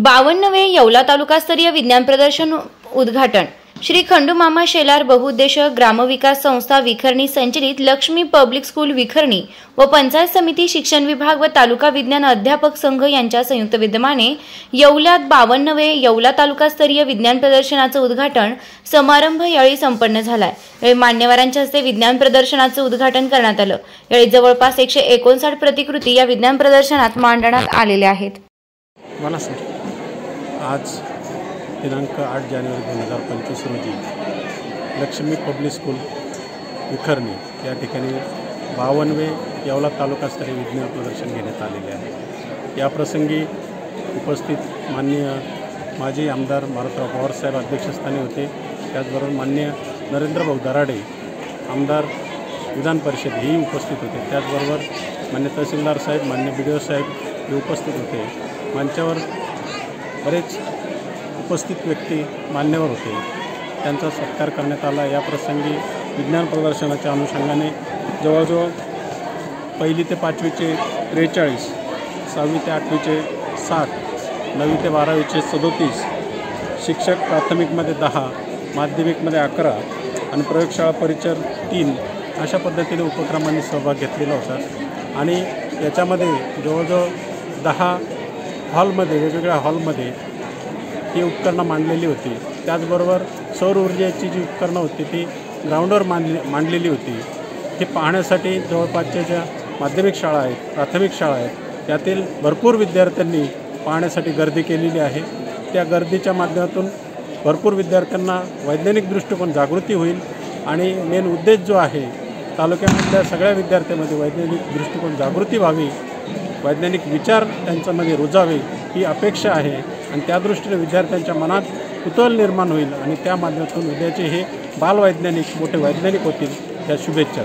52वे येवला तालुकास्तरीय विज्ञान प्रदर्शन उद्घाटन श्री खंडूमामा शेलार बहुउद्देशीय ग्रामविकास संस्था विखरणी संचलित लक्ष्मी पब्लिक स्कूल विखरणी व पंचायत समिती शिक्षण विभाग व तालुका विज्ञान अध्यापक संघ यांच्या संयुक्त विद्यमाने येवल्यात 52वे येवला तालुकास्तरीय विज्ञान प्रदर्शनाचे उद्घाटन समारंभ यावेळी संपन्न झालाय। यावेळी मान्यवरांच्या हस्ते विज्ञान प्रदर्शनाचे उद्घाटन करण्यात आले। यावेळी जवळपास 159 प्रतिकृती या विज्ञान प्रदर्शनात मांडण्यात आलेल्या आहेत। मला सर आज दिनांक 8 जानेवारी 2025 रोजी लक्ष्मी पब्लिक स्कूल विखरणी या ठिकाणी 52वे येवला तालुकास्तरीय विज्ञान प्रदर्शन घेण्यात आलेले आहे। या प्रसंगी उपस्थित माननीय माजी आमदार मारुतराव पवारसाहेब अध्यक्षस्थानी होते। त्याचबरोबर माननीय नरेंद्रभाऊ दराडे आमदार विधान परिषद हेही उपस्थित होते। त्याचबरोबर मान्य तहसीलदार साहेब, मान्य BDO साहेब हे उपस्थित होते। मंचावर बरेच उपस्थित व्यक्ती मान्यवर होते, त्यांचा सत्कार करण्यात आला। या प्रसंगी विज्ञान प्रदर्शनाच्या अनुषंगाने जवळजवळ 1ली ते 5वीचे 43, 6वी ते 8वीचे 60, 9वी ते 12वीचे 37, शिक्षक प्राथमिकमध्ये 10, माध्यमिकमध्ये 11 आणि प्रयोगशाळा परिचर 3 अशा पद्धतीने उपक्रमांनी सहभाग घेतलेला होता। आणि याच्यामध्ये जवळजवळ 10 हॉलमध्ये, वेगवेगळ्या हॉलमध्ये ही उपकरणं मांडलेली होती। त्याचबरोबर सौर ऊर्जेची जी उपकरणं होती ती ग्राउंडवर मांडलेली होती। हे पाहण्यासाठी जवळपासच्या ज्या माध्यमिक शाळा आहेत, प्राथमिक शाळा आहेत, त्यातील भरपूर विद्यार्थ्यांनी पाहण्यासाठी गर्दी केलेली आहे। त्या गर्दीच्या माध्यमातून भरपूर विद्यार्थ्यांना वैज्ञानिक दृष्टिकोन जागृती होईल आणि मेन उद्देश जो आहे तालुक्यामधल्या सगळ्या विद्यार्थ्यांमध्ये वैज्ञानिक दृष्टिकोन जागृती व्हावी, वैज्ञानिक विचार त्यांच्यामध्ये रुजावे ही अपेक्षा आहे। आणि त्या दृष्टीने विद्यार्थ्यांच्या मनात कुतूहल निर्माण होईल आणि त्या माध्यमातून उद्याचे हे बालवैज्ञानिक मोठे वैज्ञानिक होतील, या शुभेच्छा।